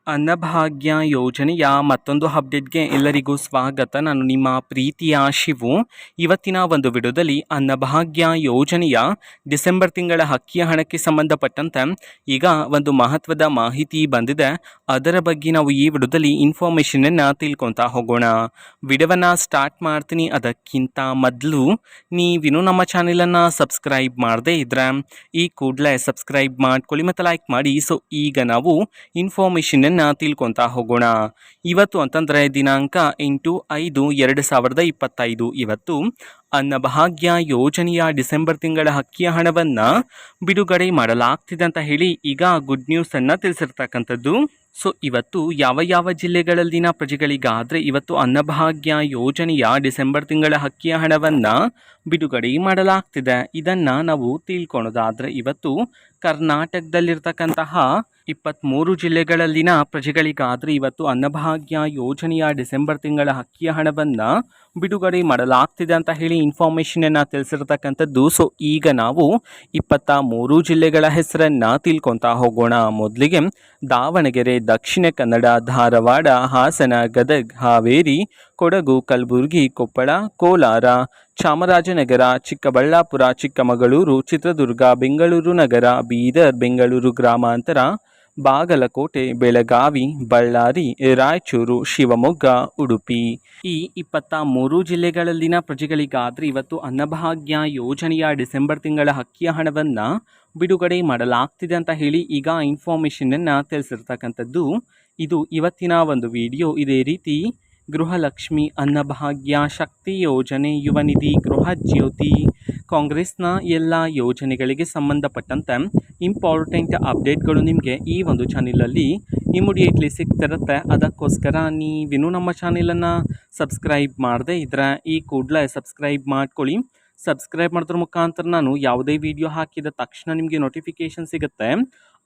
ಅನ್ನಭಾಗ್ಯ ಯೋಜನೆಯ ಮತ್ತೊಂದು ಅಪ್ಡೇಟ್ಗೆ ಎಲ್ಲರಿಗೂ ಸ್ವಾಗತ. ನಾನು ನಿಮ್ಮ ಪ್ರೀತಿಯ ಶಿವು. ಇವತ್ತಿನ ಒಂದು ವಿಡಿಯೋದಲ್ಲಿ ಅನ್ನಭಾಗ್ಯ ಯೋಜನೆಯ ಡಿಸೆಂಬರ್ ತಿಂಗಳ ಅಕ್ಕಿಯ ಹಣಕ್ಕೆ ಸಂಬಂಧಪಟ್ಟಂತೆ ಈಗ ಒಂದು ಮಹತ್ವದ ಮಾಹಿತಿ ಬಂದಿದೆ. ಅದರ ಬಗ್ಗೆ ನಾವು ಈ ವಿಡಿಯೋದಲ್ಲಿ ಇನ್ಫಾರ್ಮೇಷನನ್ನು ತಿಳ್ಕೊತಾ ಹೋಗೋಣ. ವಿಡಿಯೋವನ್ನು ಸ್ಟಾರ್ಟ್ ಮಾಡ್ತೀನಿ. ಅದಕ್ಕಿಂತ ಮೊದಲು ನೀವಿನ್ನೂ ನಮ್ಮ ಚಾನೆಲನ್ನು ಸಬ್ಸ್ಕ್ರೈಬ್ ಮಾಡದೇ ಇದ್ದರೆ ಈ ಕೂಡಲೇ ಸಬ್ಸ್ಕ್ರೈಬ್ ಮಾಡ್ಕೊಳ್ಳಿ ಮತ್ತು ಲೈಕ್ ಮಾಡಿ. ಸೊ ಈಗ ನಾವು ಇನ್ಫಾರ್ಮೇಷನ್ ತಿಳ್ಕೊತಾ ಹೋಗೋಣ. ಇವತ್ತು ಅಂತಂದರೆ ದಿನಾಂಕ 8/5/2025 ಇವತ್ತು ಅನ್ನಭಾಗ್ಯ ಯೋಜನೆಯ ಡಿಸೆಂಬರ್ ತಿಂಗಳ ಅಕ್ಕಿಯ ಹಣವನ್ನು ಬಿಡುಗಡೆ ಮಾಡಲಾಗ್ತಿದೆ ಅಂತ ಹೇಳಿ ಈಗ ಗುಡ್ ನ್ಯೂಸನ್ನು ತಿಳಿಸಿರ್ತಕ್ಕಂಥದ್ದು. ಸೊ ಇವತ್ತು ಯಾವ ಜಿಲ್ಲೆಗಳಲ್ಲಿನ ಪ್ರಜೆಗಳಿಗಾದರೆ ಇವತ್ತು ಅನ್ನಭಾಗ್ಯ ಯೋಜನೆಯ ಡಿಸೆಂಬರ್ ತಿಂಗಳ ಅಕ್ಕಿಯ ಹಣವನ್ನು ಬಿಡುಗಡೆ ಮಾಡಲಾಗ್ತಿದೆ. ಇದನ್ನು ನಾವು ತಿಳ್ಕೊಳೋದಾದರೆ ಇವತ್ತು ಕರ್ನಾಟಕದಲ್ಲಿರ್ತಕ್ಕಂತಹ 23 ಜಿಲ್ಲೆಗಳಲ್ಲಿನ ಪ್ರಜೆಗಳಿಗಾದರೆ ಇವತ್ತು ಅನ್ನಭಾಗ್ಯ ಯೋಜನೆಯ ಡಿಸೆಂಬರ್ ತಿಂಗಳ ಅಕ್ಕಿಯ ಹಣವನ್ನು ಬಿಡುಗಡೆ ಮಾಡಲಾಗ್ತಿದೆ ಅಂತ ಹೇಳಿ ಇನ್ಫಾರ್ಮೇಷನನ್ನು ತಿಳಿಸಿರ್ತಕ್ಕಂಥದ್ದು. ಸೊ ಈಗ ನಾವು 23 ಜಿಲ್ಲೆಗಳ ಹೆಸರನ್ನು ತಿಳ್ಕೊತಾ ಹೋಗೋಣ. ಮೊದಲಿಗೆ ದಾವಣಗೆರೆ, ದಕ್ಷಿಣ ಕನ್ನಡ, ಧಾರವಾಡ, ಹಾಸನ, ಗದಗ, ಹಾವೇರಿ, ಕೊಡಗು, ಕಲಬುರಗಿ, ಕೊಪ್ಪಳ, ಕೋಲಾರ, ಚಾಮರಾಜನಗರ, ಚಿಕ್ಕಬಳ್ಳಾಪುರ, ಚಿಕ್ಕಮಗಳೂರು, ಚಿತ್ರದುರ್ಗ, ಬೆಂಗಳೂರು ನಗರ, ಬೀದರ್, ಬೆಂಗಳೂರು ಗ್ರಾಮಾಂತರ, ಬಾಗಲಕೋಟೆ, ಬೆಳಗಾವಿ, ಬಳ್ಳಾರಿ, ರಾಯಚೂರು, ಶಿವಮೊಗ್ಗ, ಉಡುಪಿ. ಈ 23 ಜಿಲ್ಲೆಗಳಲ್ಲಿನ ಪ್ರಜೆಗಳಿಗಾದರೆ ಇವತ್ತು ಅನ್ನಭಾಗ್ಯ ಯೋಜನೆಯ ಡಿಸೆಂಬರ್ ತಿಂಗಳ ಅಕ್ಕಿಯ ಹಣವನ್ನು ಬಿಡುಗಡೆ ಮಾಡಲಾಗ್ತಿದೆ ಅಂತ ಹೇಳಿ ಈಗ ಇನ್ಫಾರ್ಮೇಷನನ್ನು ತಿಳಿಸಿರ್ತಕ್ಕಂಥದ್ದು. ಇದು ಇವತ್ತಿನ ಒಂದು ವಿಡಿಯೋ. ಇದೇ ರೀತಿ ಗೃಹಲಕ್ಷ್ಮಿ, ಅನ್ನಭಾಗ್ಯ, ಶಕ್ತಿ ಯೋಜನೆ, ಯುವ ನಿಧಿ, ಗೃಹ ಜ್ಯೋತಿ, ಕಾಂಗ್ರೆಸ್ನ ಎಲ್ಲ ಯೋಜನೆಗಳಿಗೆ ಸಂಬಂಧಪಟ್ಟಂತೆ ಇಂಪಾರ್ಟೆಂಟ್ ಅಪ್ಡೇಟ್ಗಳು ನಿಮಗೆ ಈ ಒಂದು ಚಾನೆಲಲ್ಲಿ ಇಮಿಡಿಯೇಟ್ಲಿ ಸಿಗ್ತಿರುತ್ತೆ. ಅದಕ್ಕೋಸ್ಕರ ನೀವಿನ್ನೂ ನಮ್ಮ ಚಾನೆಲನ್ನು ಸಬ್ಸ್ಕ್ರೈಬ್ ಮಾಡದೇ ಇದ್ದರೆ ಈ ಕೂಡಲೇ ಸಬ್ಸ್ಕ್ರೈಬ್ ಮಾಡ್ಕೊಳ್ಳಿ. ಸಬ್ಸ್ಕ್ರೈಬ್ ಮಾಡೋದ್ರ ಮುಖಾಂತರ ನಾನು ಯಾವುದೇ ವಿಡಿಯೋ ಹಾಕಿದ ತಕ್ಷಣ ನಿಮಗೆ ನೋಟಿಫಿಕೇಷನ್ ಸಿಗುತ್ತೆ.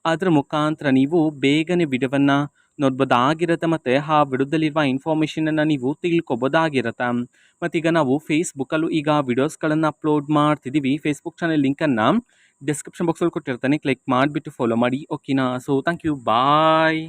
ಅದರ ಮುಖಾಂತರ ನೀವು ಬೇಗನೆ ವಿಡಿಯೋವನ್ನು ನೋಡ್ಬೋದಾಗಿರುತ್ತೆ ಮತ್ತು ಆ ವಿಡಿಯೋದಲ್ಲಿರುವ ಇನ್ಫಾರ್ಮೇಷನನ್ನು ನೀವು ತಿಳ್ಕೊಬೋದಾಗಿರುತ್ತೆ. ಮತ್ತೀಗ ನಾವು ಫೇಸ್ಬುಕ್ಕಲ್ಲೂ ಈಗ ವಿಡಿಯೋಸ್ಗಳನ್ನು ಅಪ್ಲೋಡ್ ಮಾಡ್ತಿದ್ದೀವಿ. ಫೇಸ್ಬುಕ್ ಚಾನೆಲ್ ಲಿಂಕನ್ನು ಡಿಸ್ಕ್ರಿಪ್ಷನ್ ಬಾಕ್ಸಲ್ಲಿ ಕೊಟ್ಟಿರ್ತಾನೆ, ಕ್ಲಿಕ್ ಮಾಡಿಬಿಟ್ಟು ಫಾಲೋ ಮಾಡಿ. ಓಕೆನಾ? So thank you, bye.